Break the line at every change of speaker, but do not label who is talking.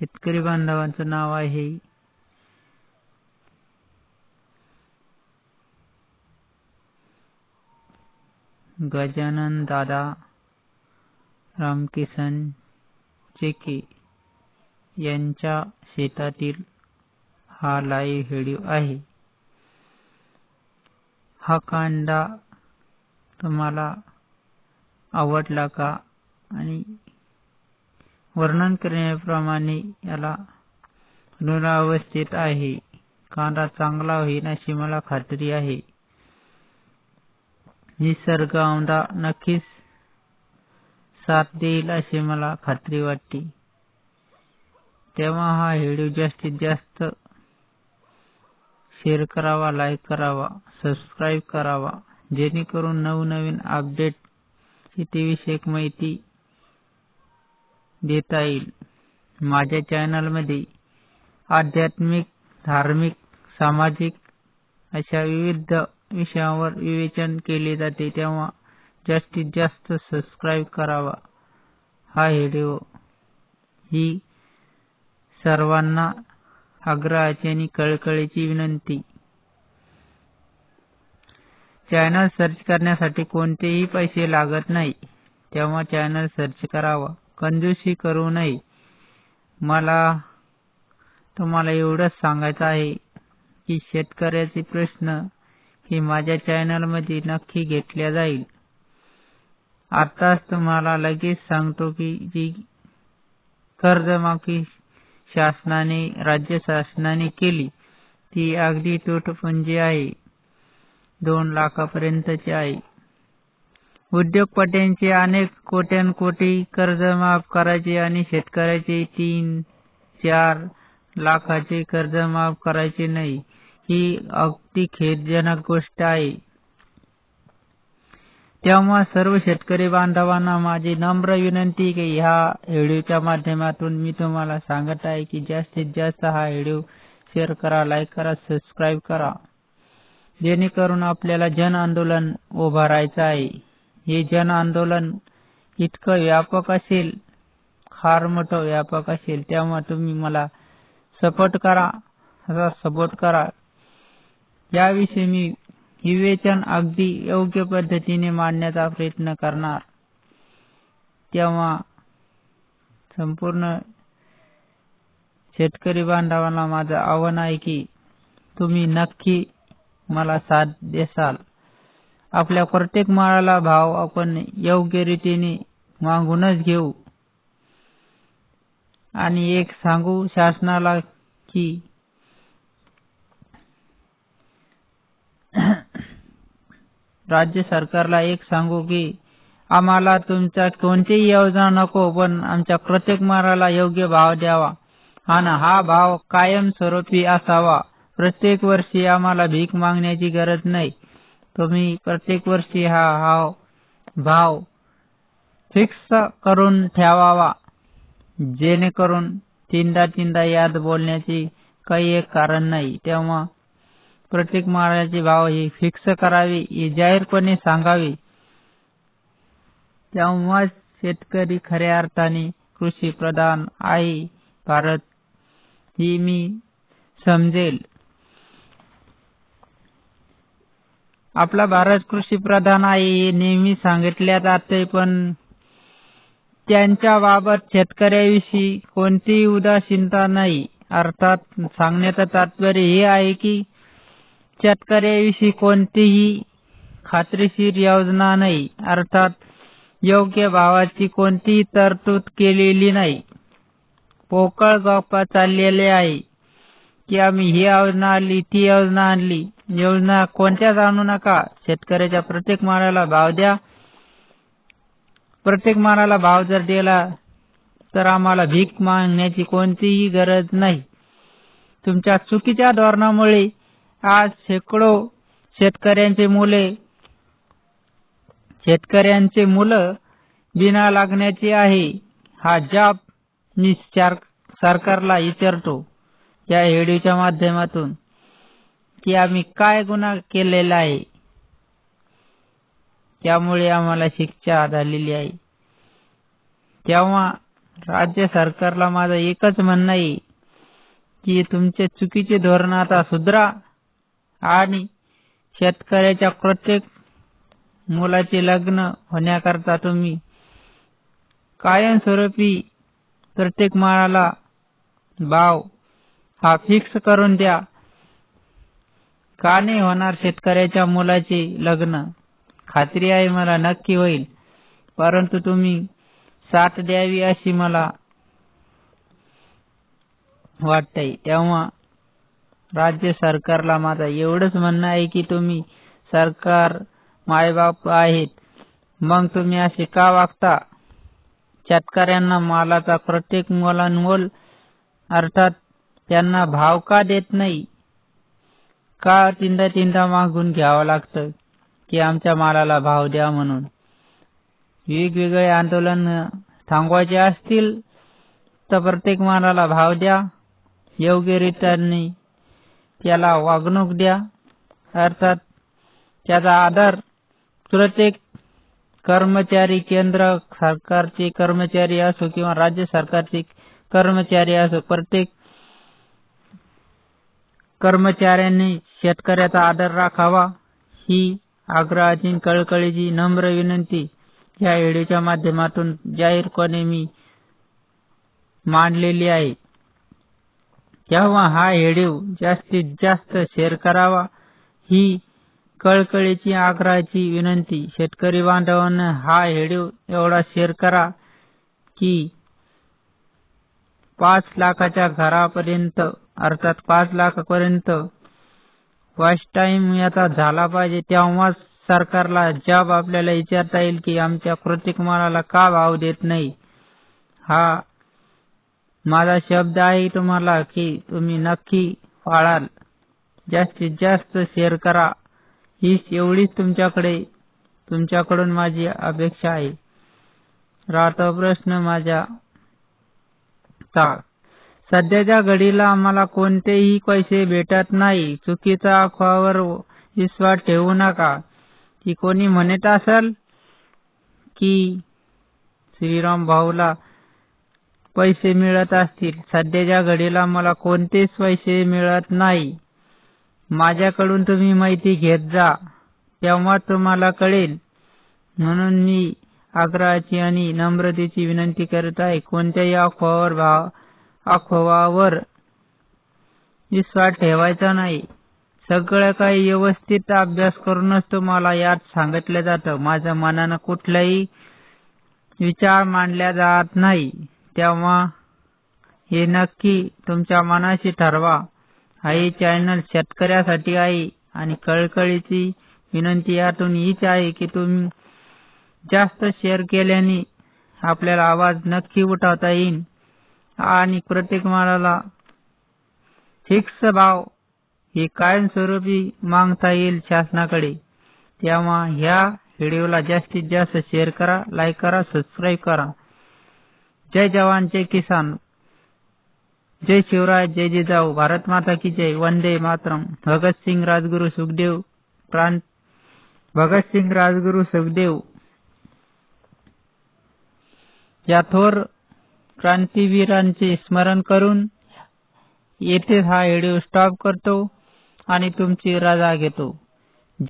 शेतकरी बांधवांचं नाव आहे गजानन दादा रामकिसन चेके यांच्या शेतातील हा लाईव्ह व्हिडिओ आहे। हा कांदा तुम्हाला आवडला का? आणि वर्णन केल्याप्रमाणे याला ऋणावस्थेत आहे। कांदा चांगला होईल अशी मला खात्री आहे। निसर्ग औंधा नक्कीच साथ देईल अशी मला खात्री वाटते। तेव्हा हा व्हिडिओ जास्तीत जास्त शेअर करावा, लाईक करावा, सबस्क्राइब करावा, जेणेकरून नवनवीन अपडेट शेतीविषयक माहिती देता येईल। माझ्या चॅनल मध्ये आध्यात्मिक, धार्मिक, सामाजिक अशा विविध विषयांवर विवेचन केले जाते, तेव्हा जास्तीत जास्त सबस्क्राइब करावा। हा व्हिडिओ ही सर्वांना आग्रहाची आणि कळकळीची विनंती। चॅनल सर्च करण्यासाठी कोणतेही पैसे लागत नाही, तेव्हा चॅनल सर्च करावा। कंजूसी करू नये। मला तुम्हाला एवढंच सांगायचं आहे की शेतकऱ्याचे प्रश्न हे माझ्या चॅनल मध्ये नक्की घेतले जाईल। आताच तुम्हाला लगेच सांगतो की जी कर्जमाफी शासनाने, राज्य शासनाने केली ती अगदी तुटपुंजी आहे। 2 लाखापर्यंतची आहे। उद्योगपतींचे अनेक कोट्यानकोटी कर्ज माफ करायचे आणि शेतकऱ्याचे 3-4 लाखाचे कर्ज माफ करायचे नाही, ही अगदी खेदजनक गोष्ट आहे। तेव्हा सर्व शेतकरी बांधवांना माझी नम्र विनंती की ह्या व्हिडिओच्या माध्यमातून मी तुम्हाला सांगत आहे की जास्तीत जास्त हा व्हिडिओ शेअर करा, लाईक करा, सबस्क्राइब करा, जेणेकरून आपल्याला जन आंदोलन उभारायचं आहे। हे जन आंदोलन इतकं व्यापक असेल, फार मोठं व्यापक असेल, तेव्हा तुम्ही मला सपोर्ट करा। याविषयी मी विवेचन अगदी योग्य पद्धतीने मांडण्याचा प्रयत्न करणार। तेव्हा संपूर्ण शेतकरी बांधवांना माझं आव्हान आहे की तुम्ही नक्की मला साथ देसाल। आपल्या प्रत्येक मालाला भाव आपण योग्य रीतीने मागूनच घेऊ। आणि एक सांगू शासनाला की राज्य सरकारला एक सांगू की आम्हाला तुमच्या कोणतीही योजना नको, पण आमच्या प्रत्येक मालाला योग्य भाव द्यावा आणि हा भाव कायमस्वरूपी असावा। प्रत्येक वर्षी आम्हाला भीक मागण्याची गरज नाही। तुम्ही प्रत्येक वर्षी हा भाव फिक्स करून ठेवावा, जेणेकरून तीनदा याद बोलण्याची काही एक कारण नाही। तेव्हा प्रत्येक मालाचे भाव हे फिक्स करावे, हे जाहीरपणे सांगावे। तेव्हा शेतकरी खऱ्या अर्थाने कृषी प्रधान आहे भारत ही मी समजेल। आपला भारत कृषी प्रधान आहे हे नेहमी सांगितले जाते, पण त्यांच्या बाबत शेतकऱ्याविषयी कोणतीही उदासीनता नाही। अर्थात सांगण्याचं तात्पर्य हे आहे की शेतकऱ्याविषयी कोणतीही खात्रीशीर योजना नाही, अर्थात योग्य भावाची कोणतीही तरतूद केलेली नाही। पोकळ गप्पा चाललेले आहे की आम्ही ही योजना आणली, ती योजना आणली। योजना कोणत्याच आणू नका। शेतकऱ्याच्या प्रत्येक मालाला भाव द्या। प्रत्येक मालाला भाव जर दिला तर आम्हाला भीक मागण्याची कोणतीही गरज नाही। तुमच्या चुकीच्या धोरणामुळे आज शेकडो शेतकऱ्यांचे मुलं बिना लागण्याची आहे। हा जाब मी सरकारला विचारतो या व्हिडिओच्या माध्यमातून की आम्ही काय गुन्हा केलेला आहे, त्यामुळे आम्हाला शिक्षा झालेली आहे। तेव्हा राज्य सरकारला माझं एकच म्हणणं आहे की तुमचे चुकीचे धोरण आता सुधरा आणि शेतकऱ्याच्या प्रत्येक मुलाचे लग्न होण्याकरता तुम्ही कायमस्वरूपी प्रत्येक माळाला भाव हा फिक्स करून द्या। का नाही होणार शेतकऱ्याच्या मुलाचे लग्न? खात्री आहे मला नक्की होईल, परंतु तुम्ही साथ द्यावी अशी मला वाटतंय। तेव्हा राज्य सरकारला माझं एवढंच म्हणणं आहे की तुम्ही सरकार मायबाप आहेत, मग तुम्ही असे का वागता? शेतकऱ्यांना मालाचा प्रत्येक मोलांमोल अर्थात त्यांना भाव का देत नाही? का तीनदा मागून घ्यावं लागतं की आमच्या मालाला भाव द्या म्हणून? वेगवेगळे आंदोलन थांबवायचे असतील तर प्रत्येक मालाला भाव द्या, योग्य रीतीने त्याला वागणूक द्या, अर्थात त्याचा आदर प्रत्येक कर्मचारी, केंद्र सरकारचे कर्मचारी असो किंवा राज्य सरकारचे कर्मचारी असो, प्रत्येक कर्मचाऱ्यांनी शेतकऱ्याचा आदर राखावा ही आग्रहाची, कळकळीची, नम्र विनंती या व्हिडिओच्या माध्यमातून जाहीरपणे मी मांडलेली आहे। तेव्हा हा व्हिडिओ जास्तीत जास्त शेअर करावा ही कळकळीची, आग्रहाची विनंती। शेतकरी बांधवांनो, हा व्हिडिओ एवढा शेअर करा की 5 लाखाच्या घरापर्यंत अर्थात 5 लाखापर्यंत वॉच टाइम याचा झाला पाहिजे। तेव्हाच सरकारला जब आपल्याला विचारता येईल की आमच्या प्रत्येक मालाला का भाव देत नाही। हा माझा शब्द आहे तुम्हाला की तुम्ही नक्की पाळाल। जास्तीत जास्त शेअर करा ही एवढीच तुमच्याकडून माझी अपेक्षा आहे। राहतो प्रश्न माझ्या सध्याच्या घडीला आम्हाला कोणतेही पैसे भेटत नाही। चुकीच्या अफवावर विश्वास ठेवू नका। की कोणी म्हणत असेल की श्रीराम भाऊला पैसे मिळत असतील, सध्याच्या घडीला मला कोणतेच पैसे मिळत नाही। माझ्याकडून तुम्ही माहिती घेत जा, तेव्हा तुम्हाला कळेल। म्हणून मी आग्रहाची आणि नम्रतेची विनंती करत आहे, कोणत्याही अफवावर विश्वास ठेवायचा नाही। सगळं काही व्यवस्थित अभ्यास करूनच तुम्हाला यात सांगितलं जातं। माझ्या मनानं कुठलाही विचार मांडला जात नाही, तेव्हा हे नक्की तुमच्या मनाशी ठरवा। हा चॅनल शेतकऱ्यासाठी आहे आणि कळकळीची विनंती यातून हीच आहे की तुम्ही जास्त शेअर केल्याने आपल्याला आवाज नक्की उठवता येईल आणि प्रत्येक मालाला फिक्स भाव हे कायमस्वरूपी मागता येईल शासनाकडे। तेव्हा ह्या व्हिडिओला जास्तीत जास्त शेअर करा, लाईक करा, सबस्क्राईब करा। जय जवान, जय किसान, जय शिवराय, जय जिजाऊ, भारत माता की जय, वंदे मातरम। भगतसिंग राजगुरु सुखदेव या थोर क्रांतीवीरांचे स्मरण करून येथे हा व्हिडिओ स्टॉप करतो आणि तुमची रजा घेतो।